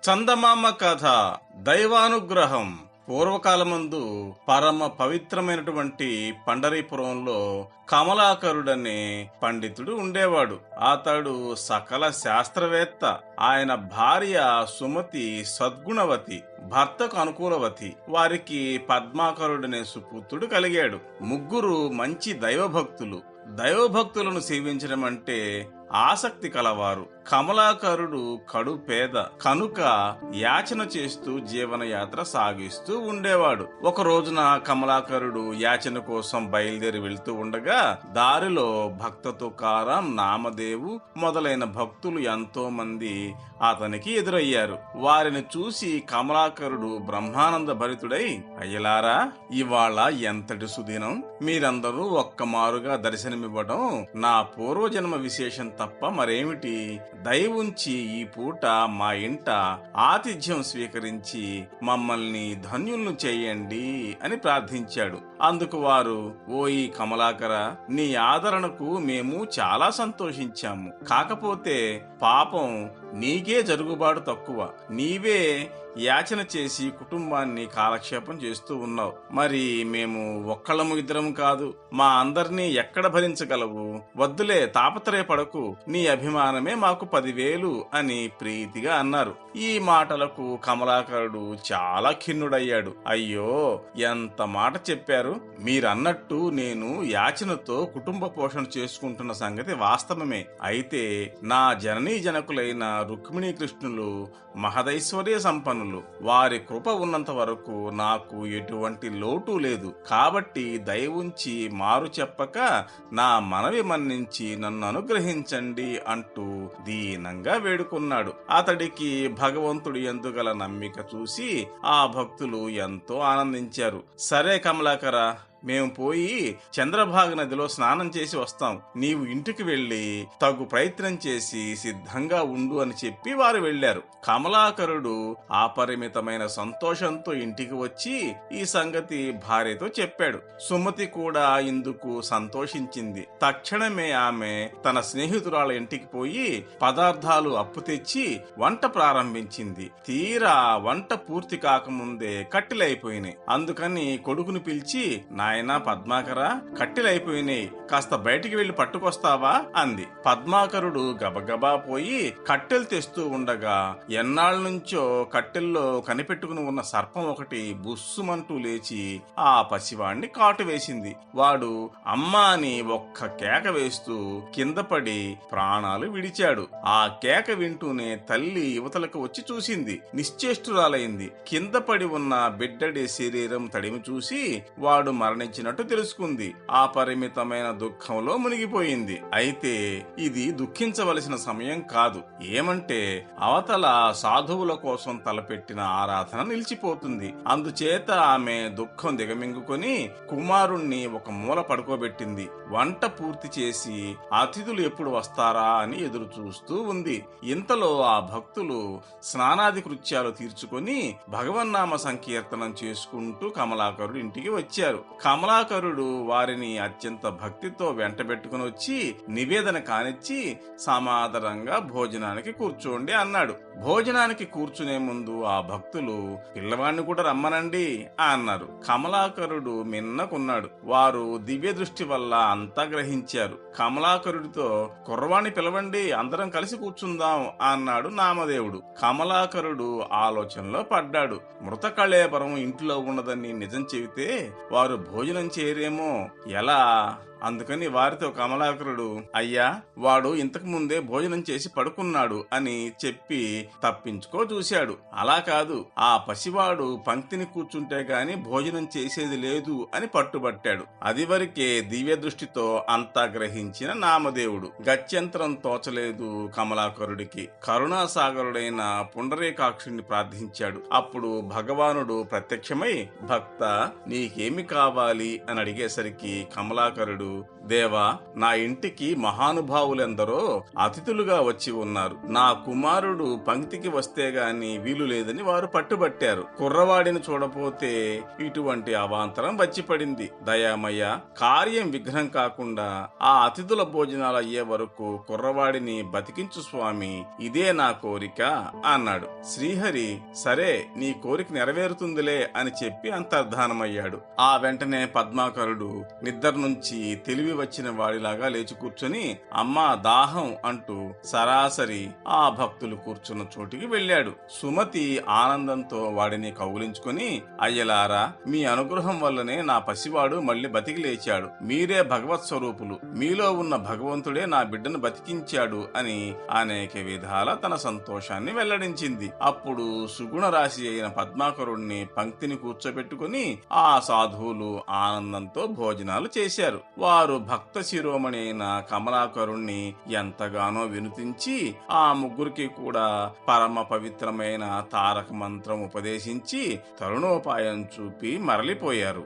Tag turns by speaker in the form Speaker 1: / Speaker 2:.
Speaker 1: చందమామ కథ. దైవానుగ్రహం. పూర్వకాలమందు పరమ పవిత్రమైనటువంటి పండరీపురంలో కమలాకరుడనే పండితుడు ఉండేవాడు. అతడు సకల శాస్త్రవేత్త. ఆయన భార్య సుమతి సద్గుణవతి, భర్తకు అనుకూలవతి. వారికి పద్మాకరుడనే సుపుత్రుడు కలిగాడు. ముగ్గురు మంచి దైవభక్తులు. దైవభక్తులను సేవించడం అంటే ఆసక్తి కలవారు. కమలాకరుడు కడు పేద కనుక యాచన చేస్తూ జీవనయాత్ర సాగిస్తూ ఉండేవాడు. ఒక రోజున కమలాకరుడు యాచన కోసం బయలుదేరి వెళ్తూ ఉండగా దారిలో భక్త తుకారాం, నామదేవు మొదలైన భక్తులు ఎంతో మంది అతనికి ఎదురయ్యారు. వారిని చూసి కమలాకరుడు బ్రహ్మానంద భరితుడై, అయ్యలారా, ఇవాళ ఎంతటి సుదినం! మీరందరూ ఒక్కమారుగా దర్శనమివ్వడం నా పూర్వజన్మ విశేషం తప్ప మరేమిటి? దయవుంచి ఈ పూట మా ఇంట ఆతిథ్యం స్వీకరించి మమ్మల్ని ధన్యులను చేయండి అని ప్రార్థించాడు. అందుకు వారు, ఓయి కమలాకర, నీ ఆదరణకు మేము చాలా సంతోషించాము. కాకపోతే పాపం నీకే జరుగుబాటు తక్కువ. నీవే యాచన చేసి కుటుంబాన్ని కాలక్షేపం చేస్తూ ఉన్నావు. మరి మేము ఒక్కళ్ళము ఇద్దరం కాదు, మా అందరినీ ఎక్కడ భరించగలవు? వద్దులే, తాపత్రయపడకు, నీ అభిమానమే మాకు 10,000 అని ప్రీతిగా అన్నారు. ఈ మాటలకు కమలాకరుడు చాలా ఖిన్నుడయ్యాడు. అయ్యో, ఎంత మాట చెప్పారు! మీరన్నట్టు నేను యాచనతో కుటుంబ పోషణ చేసుకుంటున్న సంగతి వాస్తవమే. అయితే నా జననీ జనకులైన రుక్మిణీ కృష్ణులు మహదైశ్వర్య సంపన్నులు. వారి కృప ఉన్నంత వరకు నాకు ఎటువంటి లోటు లేదు. కాబట్టి దయవుంచి మారు చెప్పక నా మనవి మన్నించి నన్ను అనుగ్రహించండి అంటూ దీనంగా వేడుకున్నాడు. అతడికి భగవంతుడి యందు గల నమ్మిక చూసి ఆ భక్తులు ఎంతో ఆనందించారు. సరే కమలాకర, మేము పోయి చంద్రభాగ నదిలో స్నానం చేసి వస్తాం. నీవు ఇంటికి వెళ్లి తగు ప్రయత్నం చేసి సిద్ధంగా ఉండు అని చెప్పి వారు వెళ్లారు. కమలాకరుడు అపరిమితమైన సంతోషంతో ఇంటికి వచ్చి ఈ సంగతి భార్యతో చెప్పాడు. సుమతి కూడా ఇందుకు సంతోషించింది. తక్షణమే ఆమె తన స్నేహితురాల ఇంటికి పోయి పదార్థాలు అప్పు తెచ్చి వంట ప్రారంభించింది. తీరా వంట పూర్తి కాకముందే కట్టెలైపోయినాయి. అందుకని కొడుకును పిలిచి, నాయనా పద్మాకర, కట్టెలైపోయినాయి, కాస్త బయటికి వెళ్లి పట్టుకొస్తావా అంది. పద్మాకరుడు గబగబా పోయి కట్టెలు తెస్తూ ఉండగా ఎన్నాళ్ళ నుంచో కట్టెల్లో కనిపెట్టుకుని ఉన్న సర్పం ఒకటి బుస్సుమంటూ లేచి ఆ పసివాణ్ణి కాటు వేసింది. వాడు అమ్మా అని ఒక్క కేక వేస్తూ కింద పడి ప్రాణాలు విడిచాడు. ఆ కేక వింటూనే తల్లి యువతలకు వచ్చి చూసింది. నిశ్చేష్టురాలైంది. కింద పడి ఉన్న బిడ్డడి శరీరం తడిమి చూసి వాడు మరణించినట్టు తెలుసుకుంది. ఆ పరిమితమైన దుఃఖంలో మునిగిపోయింది. అయితే ఇది దుఃఖించవలసిన సమయం కాదు. ఏమంటే అవతల సాధువుల కోసం తలపెట్టిన ఆరాధన నిలిచిపోతుంది. అందుచేత ఆమె దుఃఖం దిగమింగుకొని కుమారుణ్ణి ఒక మూల పడుకోబెట్టింది. వంట పూర్తి చేసి అతిథులు ఎప్పుడు వస్తారా అని ఎదురు చూస్తూ ఉంది. ఇంతలో ఆ భక్తులు స్నానాది కృత్యాలు తీర్చుకొని భగవన్నామ సంకీర్తనం చేసుకుంటూ కమలాకరుడు ఇంటికి వచ్చారు. కమలాకరుడు వారిని అత్యంత భక్తితో వెంటబెట్టుకుని వచ్చి నివేదన కానిచ్చి సమాదరంగా భోజనానికి కూర్చోండి అన్నాడు. భోజనానికి కూర్చునే ముందు ఆ భక్తులు, పిల్లవాడిని కూడా రమ్మనండి అన్నారు. కమలాకరుడు మిన్నకున్నాడు. వారు దివ్య దృష్టి వల్ల అంతా గ్రహించారు. కమలాకరుడితో, కుర్రవాణ్ణి పిలవండి, అందరం కలిసి కూర్చుందాం అన్నాడు నామదేవుడు. కమలాకరుడు ఆలోచనలో పడ్డాడు. మృత కళేబరం ఇంట్లో ఉన్నదని నిజం చెబితే వారు భోజనం చేయరేమో, ఎలా? అందుకని వారితో కమలాకరుడు, అయ్యా, వాడు ఇంతకు ముందే భోజనం చేసి పడుకున్నాడు అని చెప్పి తప్పించుకో చూశాడు. అలా కాదు, ఆ పసివాడు పంక్తిని కూర్చుంటే గాని భోజనం చేసేది లేదు అని పట్టుబట్టాడు. అది వరకే దివ్య దృష్టితో అంతా గ్రహించిన నామదేవుడు గత్యంతరం తోచలేదు కమలాకరుడికి. కరుణాసాగరుడైన పుండరీకాక్షుణ్ణి ప్రార్థించాడు. అప్పుడు భగవానుడు ప్రత్యక్షమై, భక్త, నీకేమి కావాలి అని అడిగేసరికి కమలాకరుడు, దేవా, నా ఇంటికి మహానుభావులెందరో అతిథులుగా వచ్చి ఉన్నారు. నా కుమారుడు పంక్తికి వస్తే గాని వీలు లేదని వారు పట్టుబట్టారు. కుర్రవాడిని చూడపోతే ఇటువంటి అవాంతరం వచ్చి పడింది. దయామయ్య, కార్యం విఘ్నం కాకుండా ఆ అతిథుల భోజనాలు అయ్యే వరకు కుర్రవాడిని బతికించు స్వామి, ఇదే నా కోరిక అన్నాడు. శ్రీహరి, సరే, నీ కోరిక నెరవేరుతుందిలే అని చెప్పి అంతర్ధానమయ్యాడు. ఆ వెంటనే పద్మాకరుడు నిద్ర నుంచి తెలివి వచ్చిన వాడిలాగా లేచి కూర్చొని అమ్మా దాహం అంటూ సరాసరి ఆ భక్తులు కూర్చున్న చోటికి వెళ్ళాడు. సుమతి ఆనందంతో వాడిని కౌగిలించుకుని, అయ్యలారా, మీ అనుగ్రహం వల్లనే నా పసివాడు మళ్ళీ బతికి లేచాడు. మీరే భగవత్ స్వరూపులు, మీలో ఉన్న భగవంతుడే నా బిడ్డను బతికించాడు అని అనేక విధాల తన సంతోషాన్ని వెల్లడించింది. అప్పుడు సుగుణ రాశి అయిన పద్మాకరుణ్ణి పంక్తిని కూర్చోబెట్టుకుని ఆ సాధువులు ఆనందంతో భోజనాలు చేశారు. వారు భక్త శిరోమణి అయిన కమలాకరుణ్ణి ఎంతగానో వినుతించి ఆ ముగ్గురికి కూడా పరమ పవిత్రమైన తారక మంత్రం ఉపదేశించి తరుణోపాయం చూపి మరలిపోయారు.